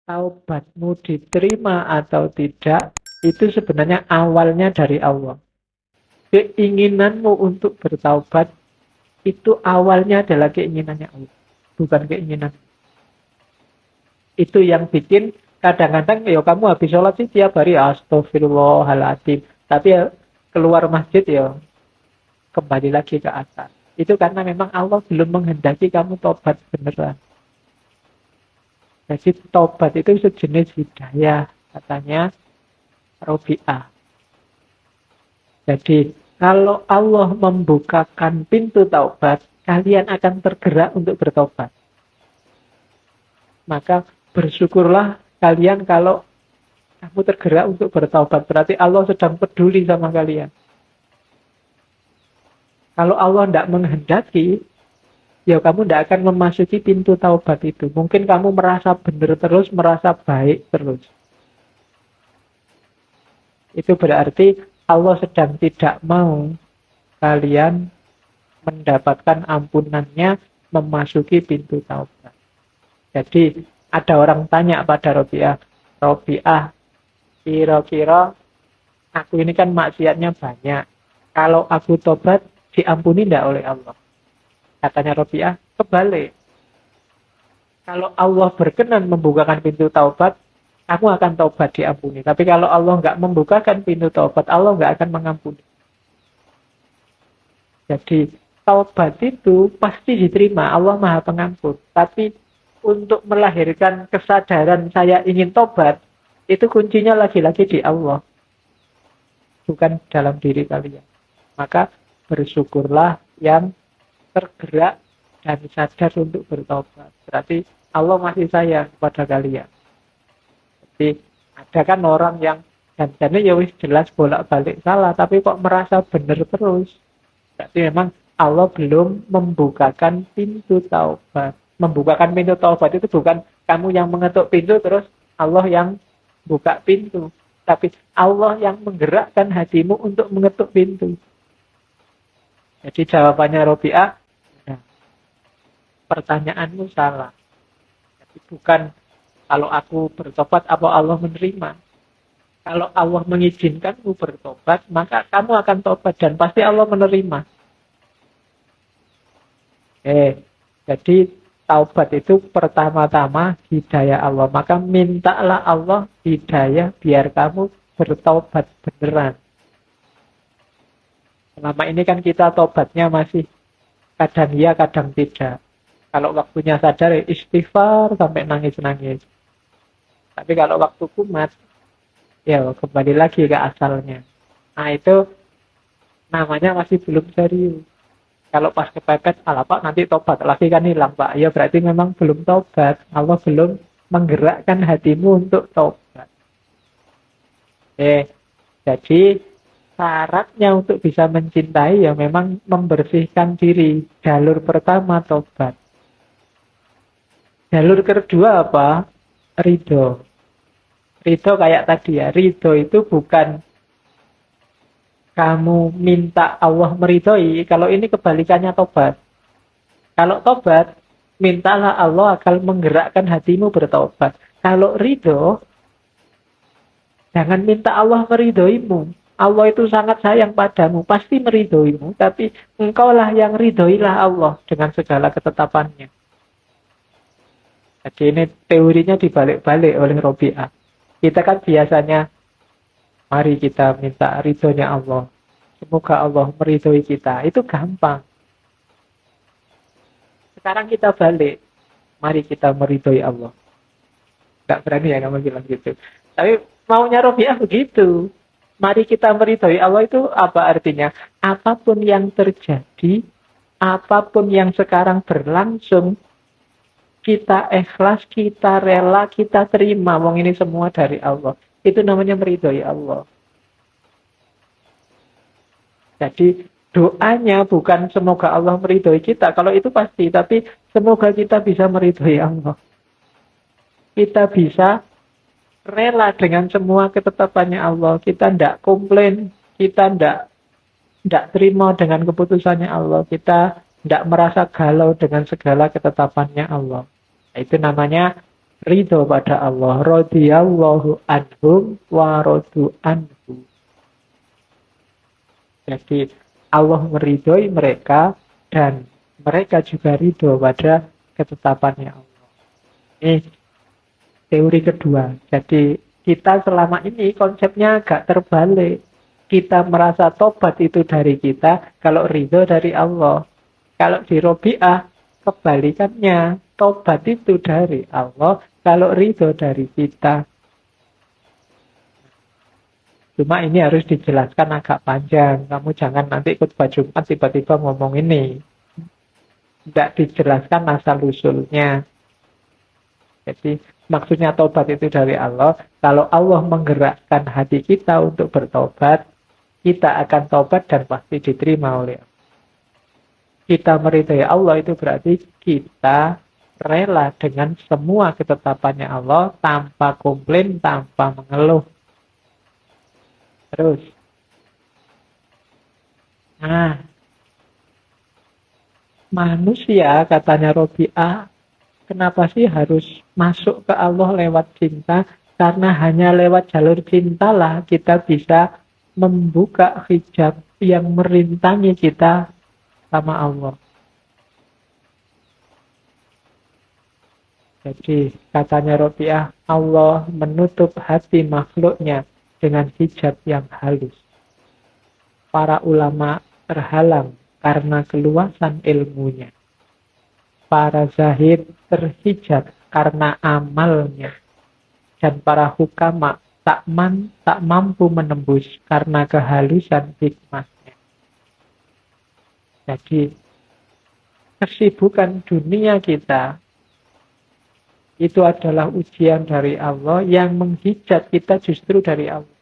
taubatmu diterima atau tidak, itu sebenarnya awalnya dari Allah. Keinginanmu untuk bertaubat, itu awalnya adalah keinginannya Allah, bukan keinginan. Itu yang bikin kadang-kadang ya kamu habis sholat sih tiap hari astagfirullahaladzim. Tapi ya keluar masjid ya kembali lagi ke atas. Itu karena memang Allah belum menghendaki kamu tobat beneran. Jadi tobat itu sejenis hidayah, katanya Robi'ah. Jadi kalau Allah membukakan pintu taubat, kalian akan tergerak untuk bertobat. Maka bersyukurlah kalian kalau kamu tergerak untuk bertaubat. Berarti Allah sedang peduli sama kalian. Kalau Allah tidak menghendaki, ya kamu tidak akan memasuki pintu taubat itu. Mungkin kamu merasa benar terus, merasa baik terus. Itu berarti Allah sedang tidak mau kalian mendapatkan ampunannya memasuki pintu taubat. Jadi ada orang tanya pada Robi'ah, Robi'ah, kira-kira aku ini kan maksiatnya banyak. Kalau aku tobat, diampuni tidak oleh Allah? Katanya Robi'ah, kebalik. Kalau Allah berkenan membukakan pintu taubat, aku akan taubat diampuni. Tapi kalau Allah nggak membukakan pintu taubat, Allah nggak akan mengampuni. Jadi taubat itu pasti diterima, Allah Maha Pengampun. Tapi untuk melahirkan kesadaran saya ingin tobat, itu kuncinya lagi-lagi di Allah. Bukan dalam diri kalian. Maka bersyukurlah yang tergerak dan sadar untuk bertobat. Berarti Allah masih sayang kepada kalian. Jadi ada kan orang yang dan ya wis jelas bolak-balik salah, tapi kok merasa benar terus. Berarti memang Allah belum membukakan pintu taubat. Membukakan pintu taubat itu bukan kamu yang mengetuk pintu terus Allah yang buka pintu. Tapi Allah yang menggerakkan hatimu untuk mengetuk pintu. Jadi jawabannya Robi'ah, nah, pertanyaanmu salah. Jadi bukan kalau aku bertobat apa Allah menerima. Kalau Allah mengizinkanmu bertobat, maka kamu akan tobat dan pasti Allah menerima. Jadi taubat itu pertama-tama hidayah Allah. Maka mintalah Allah hidayah biar kamu bertobat beneran. Selama ini kan kita tobatnya masih kadang iya, kadang tidak. Kalau waktunya sadar, istighfar sampai nangis-nangis. Tapi kalau waktu kumat, ya kembali lagi ke asalnya. Nah itu namanya masih belum serius. Kalau pas kepepet, Pak nanti tobat lagi kan hilang Pak. Ya berarti memang belum tobat. Allah belum menggerakkan hatimu untuk tobat. Jadi syaratnya untuk bisa mencintai ya memang membersihkan diri. Jalur pertama tobat. Jalur kedua apa? Ridho. Ridho kayak tadi ya. Ridho itu bukan kamu minta Allah meridhoi. Kalau ini kebalikannya tobat. Kalau tobat, mintalah Allah akan menggerakkan hatimu bertobat. Kalau ridho, jangan minta Allah meridhoimu. Allah itu sangat sayang padamu, pasti meridhoimu. Tapi engkaulah yang ridhoilah Allah dengan segala ketetapannya. Jadi ini teorinya dibalik-balik oleh Robi'ah. Kita kan biasanya, mari kita minta ridhonya Allah. Semoga Allah meridhoi kita. Itu gampang. Sekarang kita balik. Mari kita meridhoi Allah. Gak berani ya kamu bilang gitu. Tapi maunya Robi'ah begitu. Mari kita meridhoi Allah itu apa artinya? Apapun yang terjadi, apapun yang sekarang berlangsung, kita ikhlas, kita rela, kita terima. Wong ini semua dari Allah. Itu namanya meridhoi Allah. Jadi doanya bukan semoga Allah meridhoi kita. Kalau itu pasti. Tapi semoga kita bisa meridhoi Allah. Kita bisa rela dengan semua ketetapannya Allah. Kita tidak komplain. Kita tidak terima dengan keputusannya Allah. Kita tidak merasa galau dengan segala ketetapannya Allah. Itu namanya ridho pada Allah. Radhiyallahu anhum wa radu anhu. Jadi Allah meridhoi mereka dan mereka juga ridho pada ketetapannya Allah. Ini teori kedua. Jadi kita selama ini konsepnya agak terbalik. Kita merasa tobat itu dari kita, kalau ridho dari Allah. Kalau di Robi'ah, kebalikannya. Tobat itu dari Allah, kalau ridho dari kita. Cuma ini harus dijelaskan agak panjang. Kamu jangan nanti khutbah Jumat tiba-tiba ngomong ini. Tidak dijelaskan asal-usulnya. Jadi maksudnya tobat itu dari Allah. Kalau Allah menggerakkan hati kita untuk bertobat, kita akan tobat dan pasti diterima oleh Allah. Kita meridai Allah itu berarti kita rela dengan semua ketetapannya Allah tanpa komplain, tanpa mengeluh. Terus. Nah, manusia katanya Robi'ah, kenapa sih harus masuk ke Allah lewat cinta? Karena hanya lewat jalur cintalah kita bisa membuka hijab yang merintangi kita sama Allah. Jadi katanya Robi'ah, Allah menutup hati makhluknya dengan hijab yang halus. Para ulama terhalang karena keluasan ilmunya. Para zahid terhijab karena amalnya. Dan para hukama tak mampu menembus karena kehalusan hikmahnya. Jadi, kesibukan dunia kita itu adalah ujian dari Allah yang menghijab kita justru dari Allah.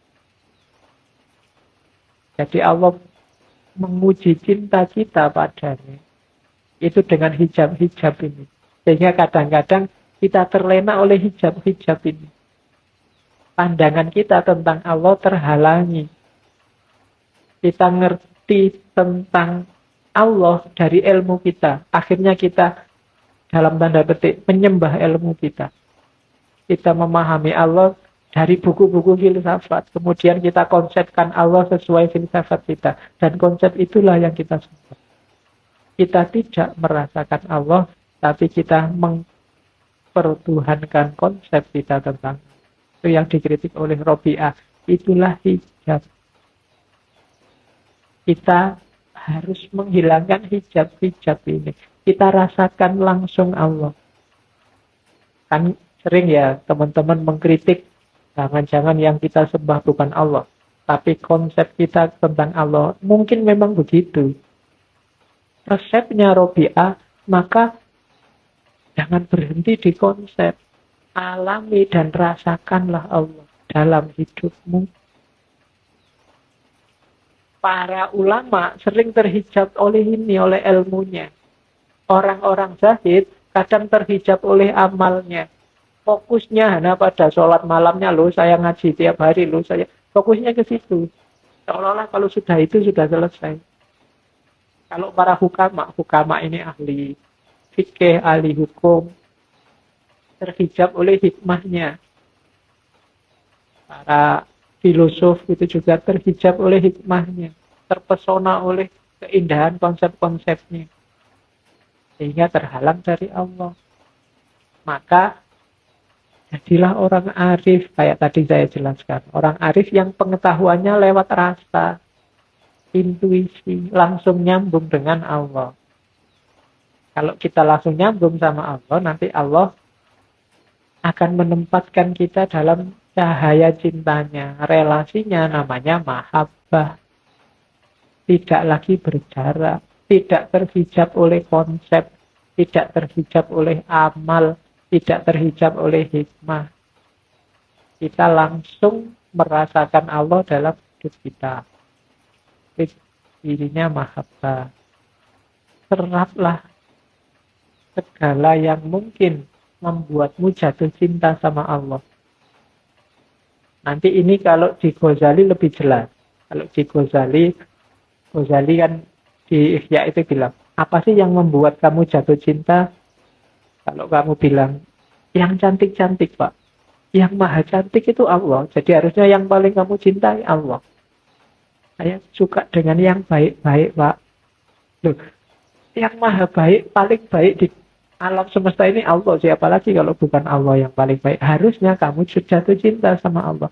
Jadi Allah menguji cinta kita padanya. Itu dengan hijab-hijab ini. Sehingga kadang-kadang kita terlena oleh hijab-hijab ini. Pandangan kita tentang Allah terhalangi. Kita ngerti tentang Allah dari ilmu kita. Akhirnya kita dalam tanda petik menyembah ilmu kita. Kita memahami Allah dari buku-buku filsafat. Kemudian kita konsepkan Allah sesuai filsafat kita. Dan konsep itulah yang kita sembah. Kita tidak merasakan Allah, tapi kita mempertuhankan konsep kita tentang Allah. Itu yang dikritik oleh Robi'ah. Itulah hijab. Kita harus menghilangkan hijab-hijab ini. Kita rasakan langsung Allah. Kan sering ya teman-teman mengkritik, jangan-jangan yang kita sembah bukan Allah. Tapi konsep kita tentang Allah mungkin memang begitu. Resepnya Robi'ah, maka jangan berhenti di konsep. Alami dan rasakanlah Allah dalam hidupmu. Para ulama sering terhijab oleh ini, oleh ilmunya. Orang-orang zahid kadang terhijab oleh amalnya. Fokusnya hanya pada sholat malamnya, loh saya ngaji tiap hari, loh saya. Fokusnya ke situ. Seolah-olah kalau sudah itu sudah selesai. Kalau para hukama ini ahli fikih, ahli hukum, terhijab oleh hikmahnya. Para filosof itu juga terhijab oleh hikmahnya. Terpesona oleh keindahan konsep-konsepnya. Sehingga terhalang dari Allah. Maka jadilah orang arif, kayak tadi saya jelaskan. Orang arif yang pengetahuannya lewat rasa, intuisi, langsung nyambung dengan Allah. Kalau kita langsung nyambung sama Allah, nanti Allah akan menempatkan kita dalam cahaya cintanya. Relasinya namanya mahabbah. Tidak lagi berjarak. Tidak terhijab oleh konsep. Tidak terhijab oleh amal. Tidak terhijab oleh hikmah. Kita langsung merasakan Allah dalam hidup kita. Dirinya mahabbah. Seraplah segala yang mungkin membuatmu jatuh cinta sama Allah. Nanti ini kalau di Ghazali lebih jelas. Kalau di Ghazali kan di Ihya itu bilang, apa sih yang membuat kamu jatuh cinta? Kalau kamu bilang yang cantik-cantik, Pak. Yang maha cantik itu Allah. Jadi harusnya yang paling kamu cintai Allah. Saya suka dengan yang baik-baik, Pak. Loh, yang maha baik, paling baik di alam semesta ini Allah. Siapa lagi kalau bukan Allah yang paling baik? Harusnya kamu jatuh cinta sama Allah.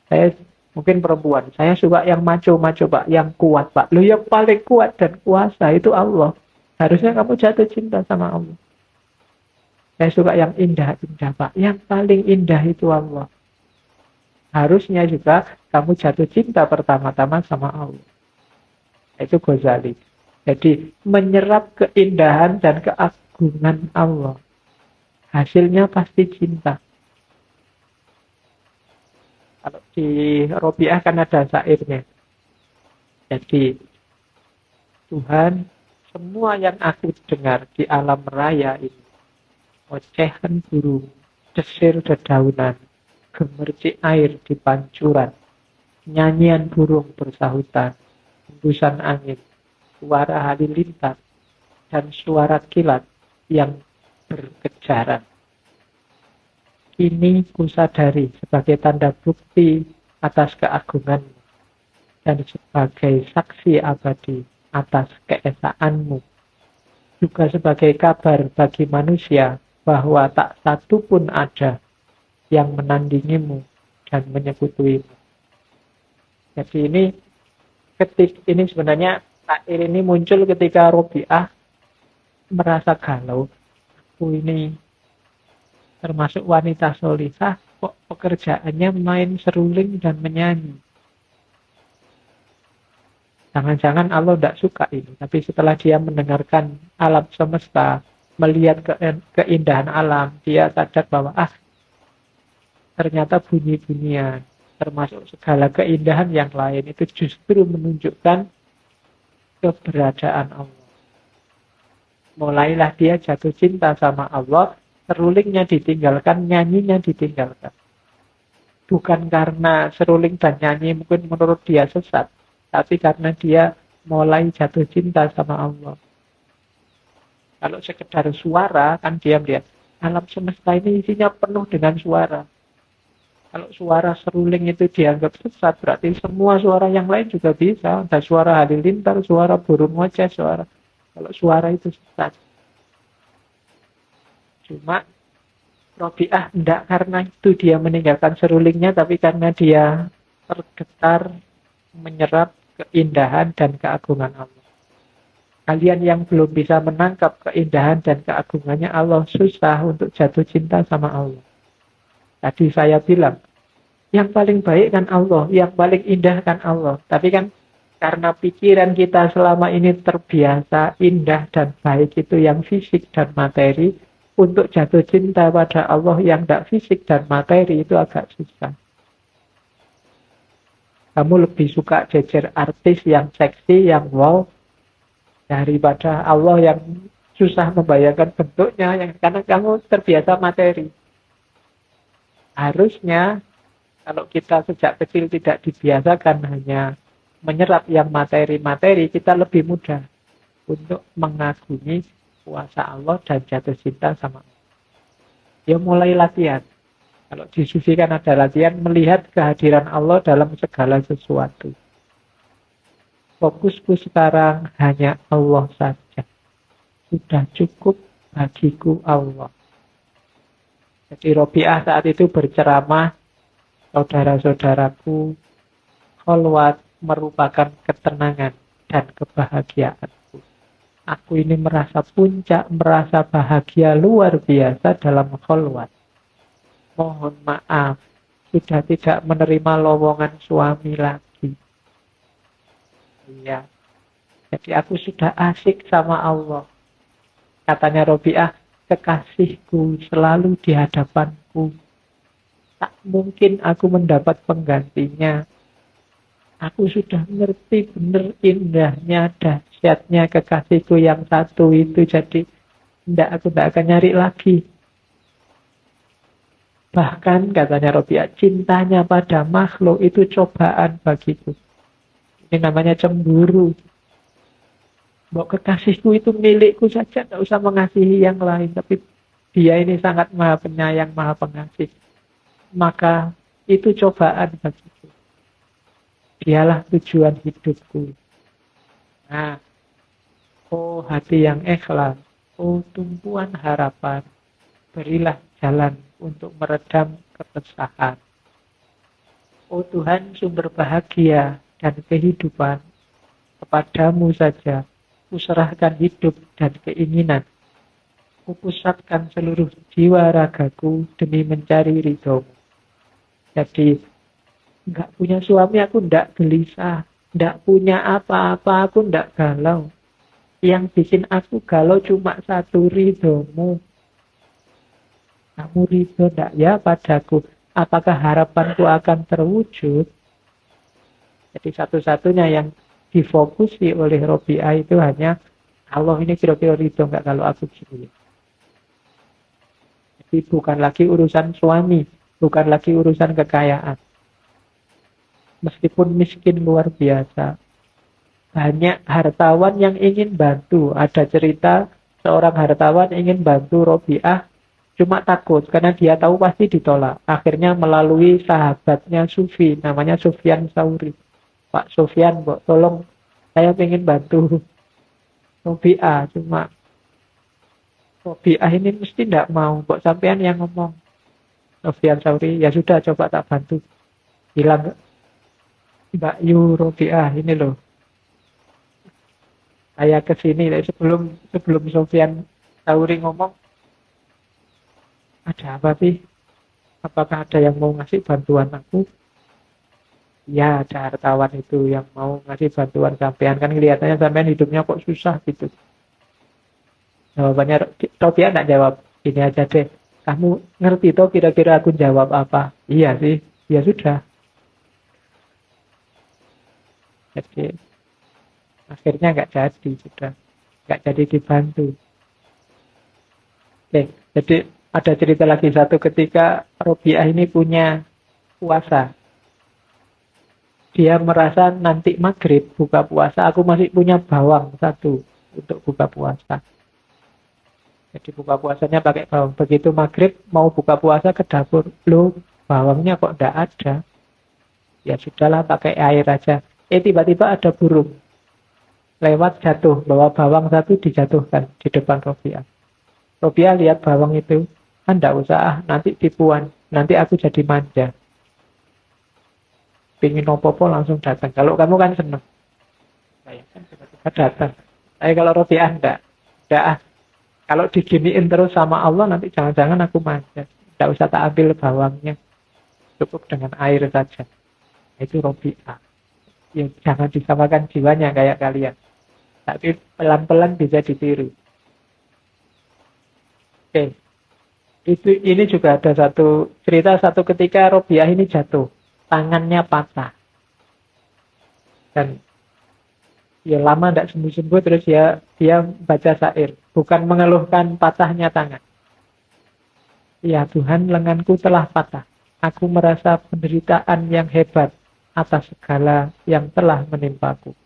Saya mungkin perempuan. Saya suka yang maco-maco, Pak. Yang kuat, Pak. Loh, yang paling kuat dan kuasa itu Allah. Harusnya kamu jatuh cinta sama Allah. Saya suka yang indah-indah, Pak. Yang paling indah itu Allah. Harusnya juga kamu jatuh cinta pertama-tama sama Allah. Itu Ghazali. Jadi menyerap keindahan dan keagungan Allah. Hasilnya pasti cinta. Kalau di Robiah kan ada syairnya. Jadi Tuhan, semua yang aku dengar di alam raya ini, ocehan burung, desir dedaunan, gemercik air di pancuran, nyanyian burung bersahutan, hembusan angin, suara halilintar, dan suara kilat yang berkejaran. Ini kusadari sebagai tanda bukti atas keagunganmu dan sebagai saksi abadi atas keesaanmu. Juga sebagai kabar bagi manusia bahwa tak satu pun ada yang menandingimu dan menyekutuimu. Jadi ini sebenarnya syair ini muncul ketika Robiah merasa galau. Aku ini termasuk wanita solihah, kok pekerjaannya main seruling dan menyanyi. Jangan-jangan Allah tidak suka ini. Tapi setelah dia mendengarkan alam semesta, melihat keindahan alam, dia sadar bahwa ternyata bunyi-bunyian, termasuk segala keindahan yang lain, itu justru menunjukkan keberadaan Allah. Mulailah dia jatuh cinta sama Allah, serulingnya ditinggalkan, nyanyinya ditinggalkan. Bukan karena seruling dan nyanyi mungkin menurut dia sesat, tapi karena dia mulai jatuh cinta sama Allah. Kalau sekedar suara, kan dia melihat alam semesta ini isinya penuh dengan suara. Kalau suara seruling itu dianggap sesat, berarti semua suara yang lain juga bisa. Ada suara halilintar, suara burung ngoceh, suara. Kalau suara itu sesat. Cuma Robiah tidak karena itu dia meninggalkan serulingnya, tapi karena dia tergetar menyerap keindahan dan keagungan Allah. Kalian yang belum bisa menangkap keindahan dan keagungannya Allah, susah untuk jatuh cinta sama Allah. Tadi saya bilang, yang paling baik kan Allah, yang paling indah kan Allah. Tapi kan karena pikiran kita selama ini terbiasa indah dan baik itu yang fisik dan materi, untuk jatuh cinta pada Allah yang tidak fisik dan materi itu agak susah. Kamu lebih suka jejer artis yang seksi, yang wow, daripada Allah yang susah membayangkan bentuknya, yang karena kamu terbiasa materi. Harusnya kalau kita sejak kecil tidak dibiasakan hanya menyerap yang materi-materi, kita lebih mudah untuk mengagumi kuasa Allah dan jatuh cinta sama Allah. Ya mulai latihan. Kalau di sufi kan ada latihan melihat kehadiran Allah dalam segala sesuatu. Fokusku sekarang hanya Allah saja. Sudah cukup bagiku Allah. Jadi Robiah saat itu berceramah, saudara-saudaraku, kholwat merupakan ketenangan dan kebahagiaan. Aku ini merasa puncak, merasa bahagia luar biasa dalam kholwat. Mohon maaf, sudah tidak menerima lowongan suami lagi. Iya. Jadi aku sudah asik sama Allah. Katanya Robiah, kekasihku selalu di hadapanku. Tak mungkin aku mendapat penggantinya. Aku sudah ngerti benar indahnya, dahsyatnya kekasihku yang satu itu. Jadi aku tidak akan nyari lagi. Bahkan katanya Robiah, cintanya pada makhluk itu cobaan bagiku. Ini namanya cemburu. Bahwa kekasihku itu milikku saja, tidak usah mengasihi yang lain. Tapi Dia ini sangat maha penyayang, maha pengasih. Maka itu cobaan bagiku. Dialah tujuan hidupku. Nah, oh hati yang ikhlas, oh tumpuan harapan, berilah jalan untuk meredam keresahan. Oh Tuhan, sumber bahagia dan kehidupan, kepadamu saja kuserahkan hidup dan keinginan. Kupusatkan seluruh jiwa ragaku demi mencari ridhomu. Jadi, nggak punya suami aku nggak gelisah, nggak punya apa-apa aku nggak galau. Yang bikin aku galau cuma satu, ridhomu. Kamu ridho nggak ya padaku? Apakah harapanku akan terwujud? Jadi satu-satunya yang difokusi oleh Robiah itu hanya Allah ini kira-kira ridho nggak kalau aku gini. Jadi bukan lagi urusan suami, bukan lagi urusan kekayaan. Meskipun miskin luar biasa, banyak hartawan yang ingin bantu. Ada cerita seorang hartawan ingin bantu Robiah, cuma takut karena dia tahu pasti ditolak. Akhirnya melalui sahabatnya Sufi, namanya Sufyan Tsauri. Pak Sufyan, tolong saya ingin bantu Robiah, cuma Robiah ini mesti tidak mau. Kok sampean yang ngomong? Sufyan Tsauri, ya sudah coba tak bantu. Bilang, Mbak Yu Robiah ini loh. Saya kesini sebelum Sufyan Tsauri ngomong, ada apa sih? Apakah ada yang mau ngasih bantuan aku? Ya, ada hartawan itu yang mau ngasih bantuan sampean. Kan kelihatannya sampean hidupnya kok susah gitu. Jawabannya Robiah tidak jawab. Ini aja deh. Kamu ngerti toh kira-kira aku jawab apa? Iya sih. Ya sudah. Jadi akhirnya nggak jadi sudah. Nggak jadi dibantu. Oke, jadi ada cerita lagi satu ketika Robiah ini punya puasa. Dia merasa nanti maghrib buka puasa, aku masih punya bawang satu untuk buka puasa. Jadi buka puasanya pakai bawang. Begitu maghrib mau buka puasa ke dapur, loh bawangnya kok enggak ada. Ya sudahlah pakai air aja. Tiba-tiba ada burung lewat jatuh, bawa bawang satu dijatuhkan di depan Robiah. Robiah lihat bawang itu, kan enggak usah, nanti tipuan, nanti aku jadi manja. Pingin nopo-nopo langsung datang. Kalau kamu kan senang. Saya kan tiba-tiba datang. Tapi kalau Robiah enggak. Kalau diginiin terus sama Allah, nanti jangan-jangan aku manja. Enggak usah tak ambil bawangnya. Cukup dengan air saja. Itu Robiah. Ya, jangan disamakan jiwanya kayak kalian. Tapi pelan-pelan bisa ditiru. Oke. Ini juga ada satu cerita satu ketika Robiah ini jatuh. Tangannya patah. Dan ya lama tidak sembuh-sembuh terus dia baca syair. Bukan mengeluhkan patahnya tangan. Ya Tuhan, lenganku telah patah. Aku merasa penderitaan yang hebat atas segala yang telah menimpaku.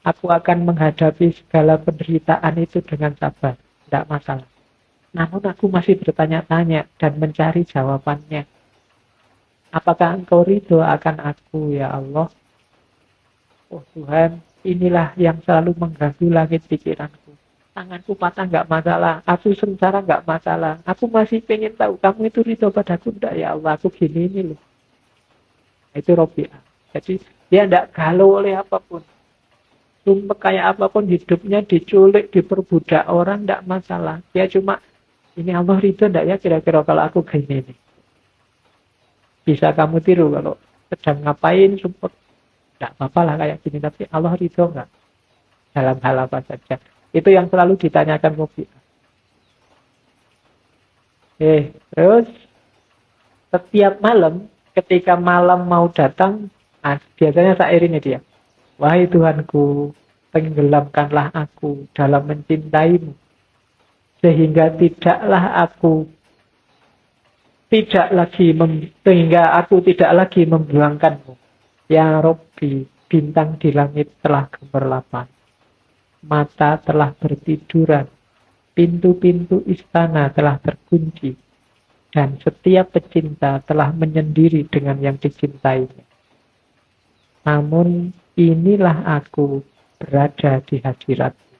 Aku akan menghadapi segala penderitaan itu dengan sabar. Tidak masalah. Namun aku masih bertanya-tanya dan mencari jawabannya. Apakah engkau ridho akan aku, ya Allah? Oh Tuhan, inilah yang selalu mengganggu langit pikiranku. Tanganku patah nggak masalah, aku sengsara nggak masalah. Aku masih pengen tahu kamu itu ridho padaku enggak, ya Allah? Aku gini ini loh. Itu Robiah. Jadi dia tidak galau oleh apapun. Sumpah kayak apapun hidupnya, diculik, diperbudak orang, tidak masalah. Dia cuma, ini Allah ridho enggak ya kira-kira kalau aku gini ini. Bisa kamu tiru kalau sedang ngapain, sumpah. Tidak apa-apa lah kayak gini, tapi Allah ridho enggak? Dalam hal apa saja. Itu yang selalu ditanyakan Robiah. Terus setiap malam, ketika malam mau datang, biasanya syair ini dia. Wahai Tuhanku, tenggelamkanlah aku dalam mencintaimu. Sehingga sehingga aku tidak lagi membuangkanmu. Ya Robbi, bintang di langit telah gemerlapan. Mata telah bertiduran. pintu-pintu istana telah terkunci, dan setiap pecinta telah menyendiri dengan yang dicintainya. Namun inilah aku berada di hadiratmu.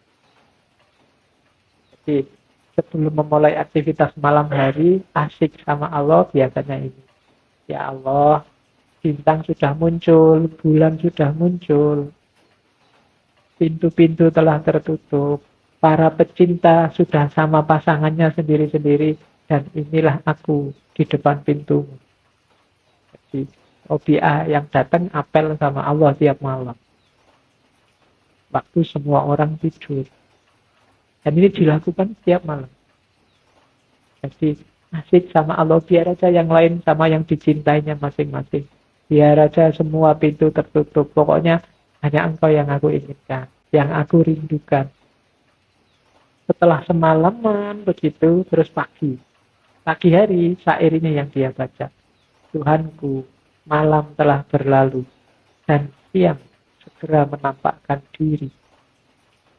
Jadi sebelum memulai aktivitas malam hari, asik sama Allah biasanya ini. Ya Allah, bintang sudah muncul, bulan sudah muncul, pintu-pintu telah tertutup, para pecinta sudah sama pasangannya sendiri-sendiri, dan inilah aku di depan pintumu. Jadi, Robiah yang datang apel sama Allah tiap malam. Waktu semua orang tidur. Dan ini dilakukan setiap malam. Jadi, asik sama Allah, biar aja yang lain sama yang dicintainya masing-masing. Biar aja semua pintu tertutup. Pokoknya hanya engkau yang aku inginkan, yang aku rindukan. Setelah semalaman begitu, terus pagi. Pagi hari, syair ini yang dia baca. Tuhanku, malam telah berlalu, dan siang segera menampakkan diri.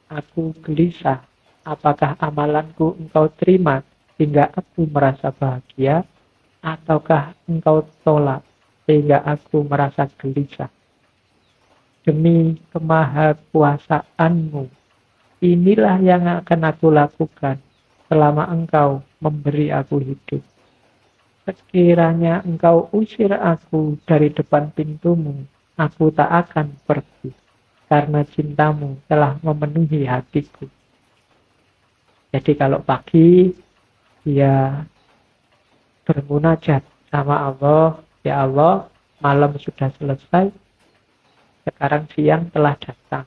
Aku gelisah, apakah amalanku engkau terima hingga aku merasa bahagia, ataukah engkau tolak sehingga aku merasa gelisah. Demi kemahakuasaanmu, inilah yang akan aku lakukan selama engkau memberi aku hidup. Sekiranya engkau usir aku dari depan pintumu, aku tak akan pergi, karena cintamu telah memenuhi hatiku. Jadi kalau pagi, dia bermunajat sama Allah, ya Allah, malam sudah selesai, sekarang siang telah datang.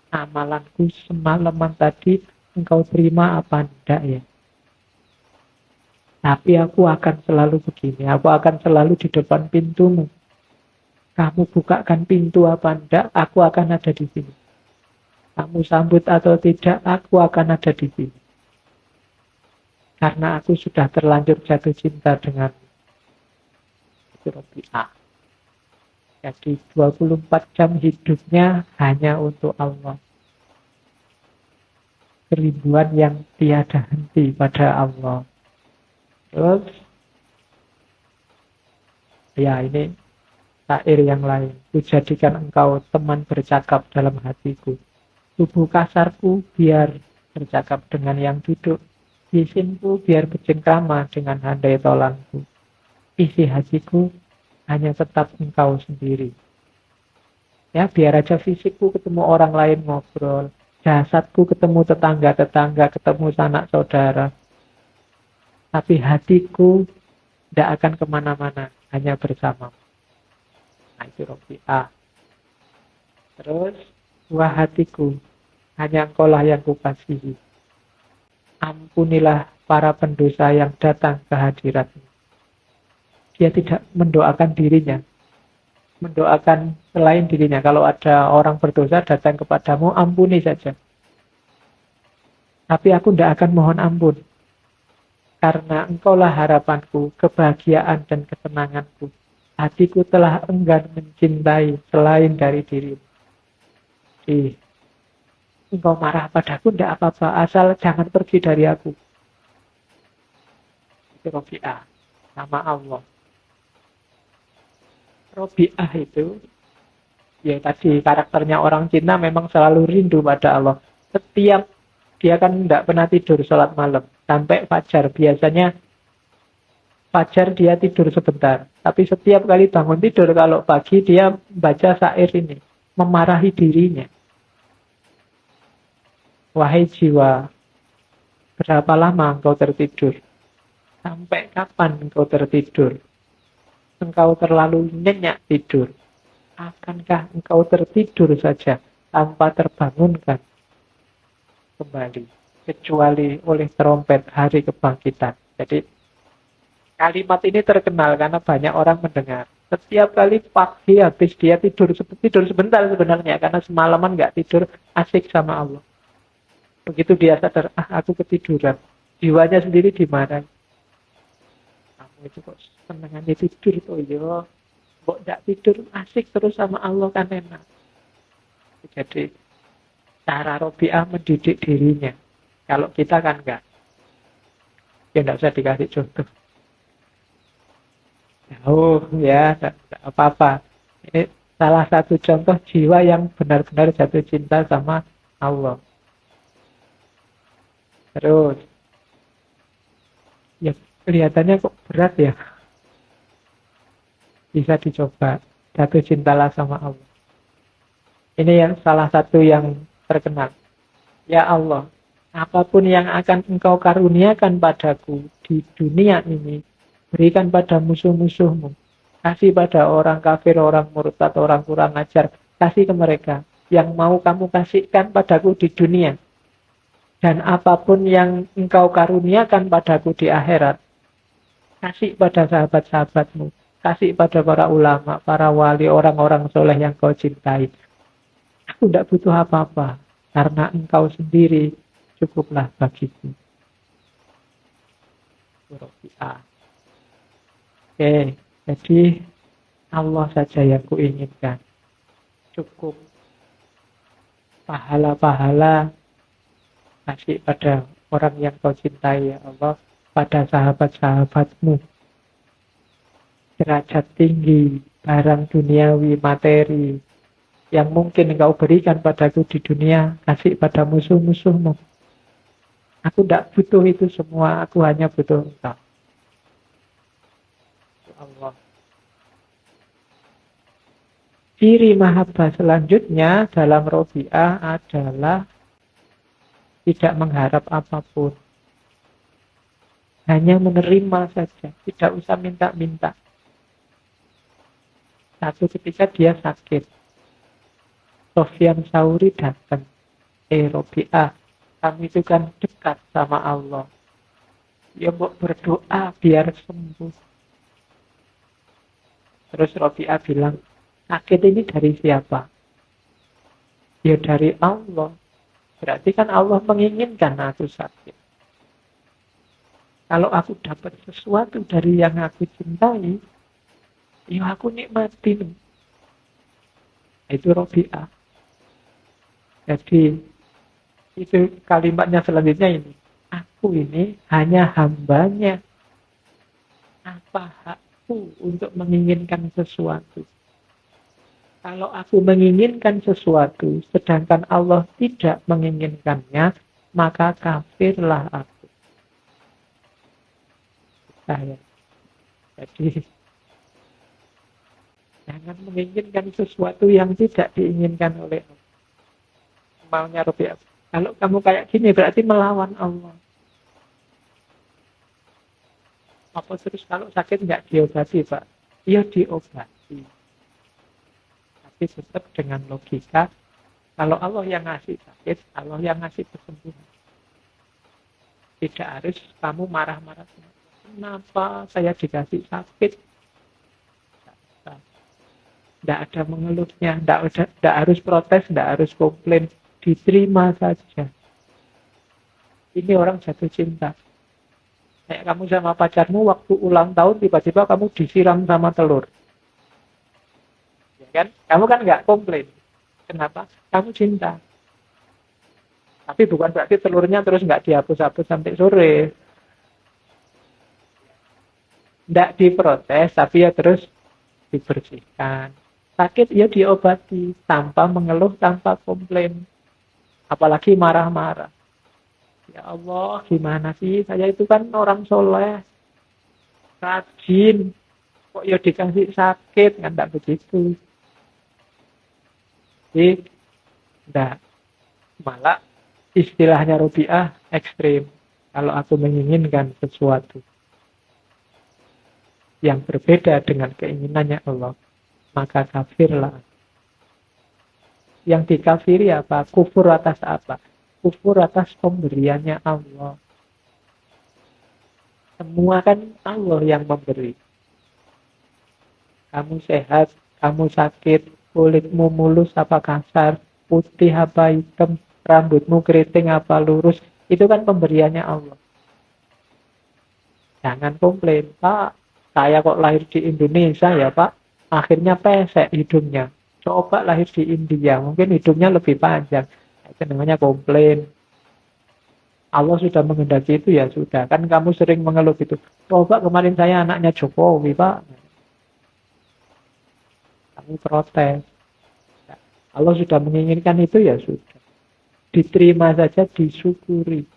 Amalanku semalaman tadi engkau terima apa enggak ya? Tapi aku akan selalu begini, aku akan selalu di depan pintumu. Kamu bukakan pintu apa enggak, aku akan ada di sini. Kamu sambut atau tidak, aku akan ada di sini. Karena aku sudah terlanjur jatuh cinta dengan itu Robiah. Jadi 24 jam hidupnya hanya untuk Allah. Kerinduan yang tiada henti pada Allah. Terus, ya ini syair yang lain. Kujadikan engkau teman bercakap dalam hatiku. Tubuh kasarku biar bercakap dengan yang duduk. Bisinku biar bercengkrama dengan handai tolangku. Isi hatiku hanya tetap engkau sendiri. Ya, biar aja fisikku ketemu orang lain ngobrol. Jasadku ketemu tetangga-tetangga, ketemu sanak saudara. Tapi hatiku tidak akan kemana-mana, hanya bersama. Nah, itu Robiah. Terus, wah hatiku, hanya engkaulah yang kukasihi. Ampunilah para pendosa yang datang ke hadiratmu. Dia tidak mendoakan dirinya. Mendoakan selain dirinya. Kalau ada orang berdosa datang kepadamu, ampuni saja. Tapi aku tidak akan mohon ampun. Karena engkaulah harapanku, kebahagiaan dan kesenanganku. Hatiku telah enggan mencintai selain dari dirimu. Engkau marah padaku, tidak apa-apa. Asal jangan pergi dari aku. Itu Robiah. Nama Allah. Robiah itu, ya tadi karakternya orang Cina memang selalu rindu pada Allah. Setiap, dia kan tidak pernah tidur sholat malam. Sampai fajar. Biasanya fajar dia tidur sebentar. Tapi setiap kali bangun tidur, kalau pagi dia baca syair ini. Memarahi dirinya. Wahai jiwa, berapa lama engkau tertidur? Sampai kapan engkau tertidur? Engkau terlalu nyenyak tidur. Akankah engkau tertidur saja tanpa terbangunkan kembali? Kecuali oleh trompet hari kebangkitan. Jadi kalimat ini terkenal karena banyak orang mendengar. Setiap kali pagi habis dia tidur sebentar sebenarnya. Karena semalaman nggak tidur, asik sama Allah. Begitu dia sadar, aku ketiduran. Jiwanya sendiri dimarahi. Kamu itu kok senengannya tidur tuh, yo. Kok tidak tidur, asik terus sama Allah kan enak. Jadi, cara Robiah mendidik dirinya. Kalau kita kan enggak. Ya enggak usah dikasih contoh. Oh ya, enggak apa-apa. Ini salah satu contoh jiwa yang benar-benar jatuh cinta sama Allah. Terus, ya kelihatannya kok berat ya. Bisa dicoba. Jatuh cintalah sama Allah. Ini yang salah satu yang terkenal. Ya Allah, apapun yang akan engkau karuniakan padaku di dunia ini, berikan pada musuh-musuhmu. Kasih pada orang kafir, orang murtad, orang kurang ajar. Kasih ke mereka. Yang mau kamu kasihkan padaku di dunia. Dan apapun yang engkau karuniakan padaku di akhirat, kasih pada sahabat-sahabatmu. Kasih pada para ulama, para wali, orang-orang soleh yang kau cintai. Aku tidak butuh apa-apa. Karena engkau sendiri cukuplah bagiku. Oke, jadi Allah saja yang kuinginkan. Cukup pahala-pahala kasih pada orang yang kau cintai, ya Allah, pada sahabat-sahabatmu. Derajat tinggi, barang duniawi, materi, yang mungkin engkau berikan padaku di dunia, kasih pada musuh-musuhmu. Aku tidak butuh itu semua, aku hanya butuh engkau. Allah. Ciri mahabbah selanjutnya dalam Robi'ah adalah tidak mengharap apapun. Hanya menerima saja, tidak usah minta-minta. Satu ketika dia sakit, Sofyan Sauri datang. Robi'ah, kami itu kan dekat sama Allah. Ya mau berdoa biar sembuh. Terus Robi'ah bilang, sakit ini dari siapa? Ya dari Allah. Berarti kan Allah menginginkan aku sakit. Kalau aku dapat sesuatu dari yang aku cintai, ya aku nikmatin. Itu Robi'ah. Jadi itu kalimatnya selanjutnya ini. Aku ini hanya hambanya. Apa hakku untuk menginginkan sesuatu? Kalau aku menginginkan sesuatu, sedangkan Allah tidak menginginkannya, maka kafirlah aku. Saya. Jadi, jangan menginginkan sesuatu yang tidak diinginkan oleh Allah. Maunya Robi'ah. Kalau kamu kayak gini, berarti melawan Allah. Apa terus kalau sakit nggak diobati, Pak? Iya diobati. Tapi tetap dengan logika, kalau Allah yang ngasih sakit, Allah yang ngasih kesembuhan. Tidak harus kamu marah-marah. Kenapa saya dikasih sakit? Tidak ada mengeluhnya, tidak harus protes, tidak harus komplain. Diterima saja. Ini orang jatuh cinta. Kayak kamu sama pacarmu, waktu ulang tahun, tiba-tiba kamu disiram sama telur. Kan? Kamu kan nggak komplain. Kenapa? Kamu cinta. Tapi bukan berarti telurnya terus nggak dihapus-hapus sampai sore. Nggak diprotes, tapi ya terus dibersihkan. Sakit ya diobati, tanpa mengeluh, tanpa komplain. Apalagi marah-marah. Ya Allah, gimana sih? Saya itu kan orang soleh. Rajin. Kok ya dikasih sakit? Kan nggak begitu. Jadi, enggak. Malah istilahnya Robi'ah ekstrim. Kalau aku menginginkan sesuatu yang berbeda dengan keinginannya Allah, maka kafirlah. Yang dikafiri apa? Kufur atas apa? Kufur atas pemberiannya Allah. Semua kan Allah yang memberi. Kamu sehat, kamu sakit, kulitmu mulus apa kasar, putih apa hitam, rambutmu keriting apa lurus, itu kan pemberiannya Allah. Jangan komplain, Pak, saya kok lahir di Indonesia ya Pak, akhirnya pesek hidungnya. Coba lahir di India, mungkin hidungnya lebih panjang. Itu namanya komplain. Allah sudah menghendaki itu, ya sudah. Kan kamu sering mengeluh gitu. Coba kemarin saya anaknya Jokowi, Pak. Kamu protes. Allah sudah menginginkan itu, ya sudah. Diterima saja, disyukuri.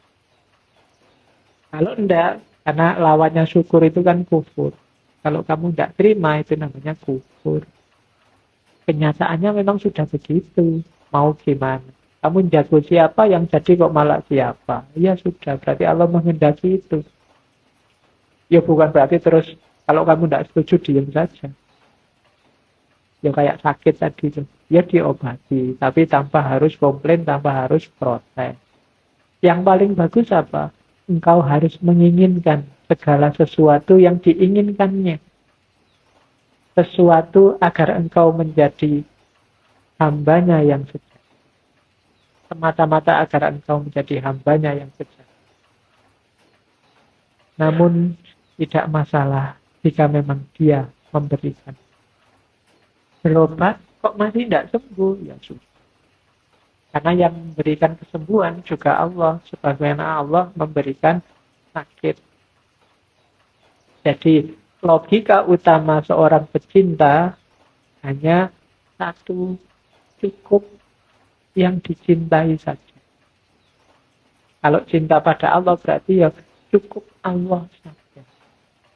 Kalau enggak, karena lawannya syukur itu kan kufur. Kalau kamu enggak terima, itu namanya kufur. Kenyataannya memang sudah begitu. Mau gimana? Kamu jago siapa, yang jadi kok malah siapa? Ya sudah, berarti Allah menghendaki itu. Ya bukan berarti terus kalau kamu tidak setuju diam saja. Ya kayak sakit tadi itu. Ya diobati, tapi tanpa harus komplain, tanpa harus protes. Yang paling bagus apa? Engkau harus menginginkan segala sesuatu yang diinginkannya. Sesuatu agar engkau menjadi hambanya yang sejati. Semata-mata agar engkau menjadi hambanya yang sejati. Namun tidak masalah jika memang dia memberikan. Berobat kok masih tidak sembuh, ya sudah. Karena yang memberikan kesembuhan juga Allah. Sebagaimana Allah memberikan sakit. Jadi logika utama seorang pecinta hanya satu, cukup yang dicintai saja. Kalau cinta pada Allah berarti ya cukup Allah saja.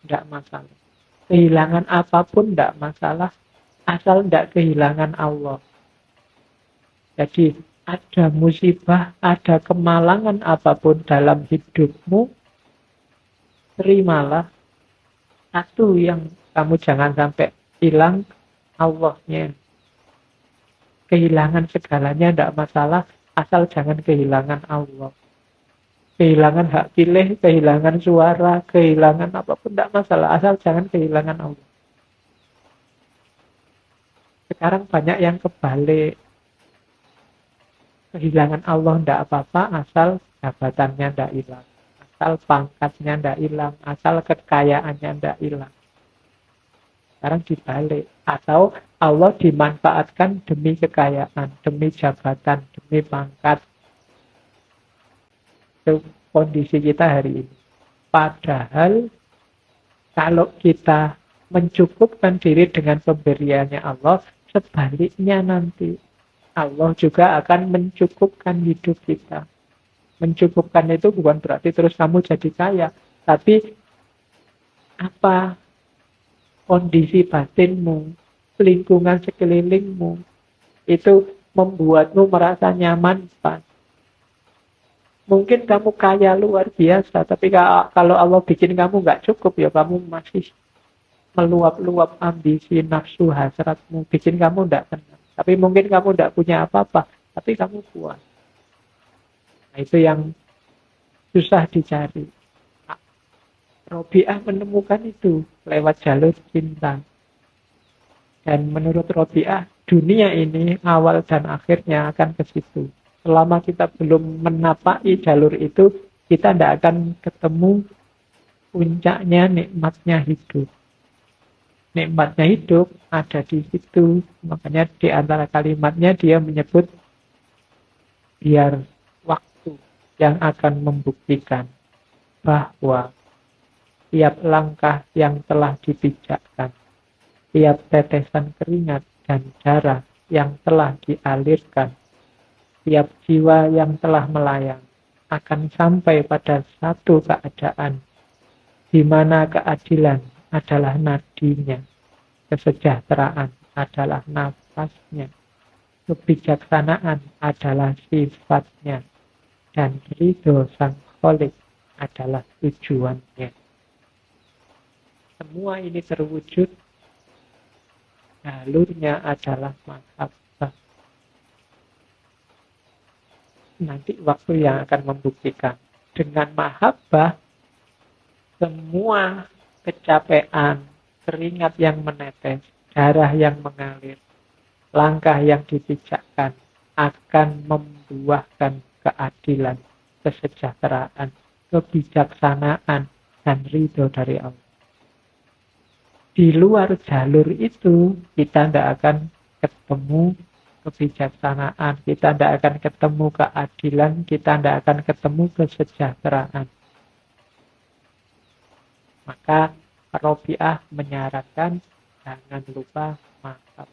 Tidak masalah. Kehilangan apapun tidak masalah. Asal tidak kehilangan Allah. Jadi ada musibah, ada kemalangan apapun dalam hidupmu, terimalah. Satu yang kamu jangan sampai hilang, Allahnya. Kehilangan segalanya tidak masalah, asal jangan kehilangan Allah. Kehilangan hak pilih, kehilangan suara, kehilangan apapun tidak masalah, asal jangan kehilangan Allah. Sekarang banyak yang kebalik. Kehilangan Allah tidak apa-apa, asal jabatannya tidak hilang. Asal pangkatnya tidak hilang, asal kekayaannya tidak hilang. Sekarang dibalik. Atau Allah dimanfaatkan demi kekayaan, demi jabatan, demi pangkat. Itu kondisi kita hari ini. Padahal kalau kita mencukupkan diri dengan pemberiannya Allah, sebaliknya nanti Allah juga akan mencukupkan hidup kita. Mencukupkan itu bukan berarti terus kamu jadi kaya, tapi apa kondisi batinmu, lingkungan sekelilingmu, itu membuatmu merasa nyaman, Pak. Mungkin kamu kaya luar biasa, tapi kalau Allah bikin kamu nggak cukup, ya kamu masih meluap-luap ambisi, nafsu, hasratmu, bikin kamu nggak tenang. Tapi mungkin kamu tidak punya apa-apa, tapi kamu puas. Nah, itu yang susah dicari. Robiah menemukan itu lewat jalur cinta. Dan menurut Robiah, dunia ini awal dan akhirnya akan ke situ. Selama kita belum menapaki jalur itu, kita tidak akan ketemu puncaknya, nikmatnya hidup. Nikmatnya hidup ada di situ. Makanya di antara kalimatnya dia menyebut biar waktu yang akan membuktikan bahwa tiap langkah yang telah dipijakkan, tiap tetesan keringat dan darah yang telah dialirkan, tiap jiwa yang telah melayang akan sampai pada satu keadaan di mana keadilan adalah nadinya, kesejahteraan adalah nafasnya, kebijaksanaan adalah sifatnya, dan ridho sang kholik adalah tujuannya. Semua ini terwujud, jalurnya adalah mahabbah. Nanti waktu yang akan membuktikan. Dengan mahabbah, semua kecapean, keringat yang menetes, darah yang mengalir, langkah yang dipijakkan akan membuahkan keadilan, kesejahteraan, kebijaksanaan, dan ridho dari Allah. Di luar jalur itu, kita tidak akan ketemu kebijaksanaan, kita tidak akan ketemu keadilan, kita tidak akan ketemu kesejahteraan. Maka Rabi'ah menyarankan jangan lupa makan.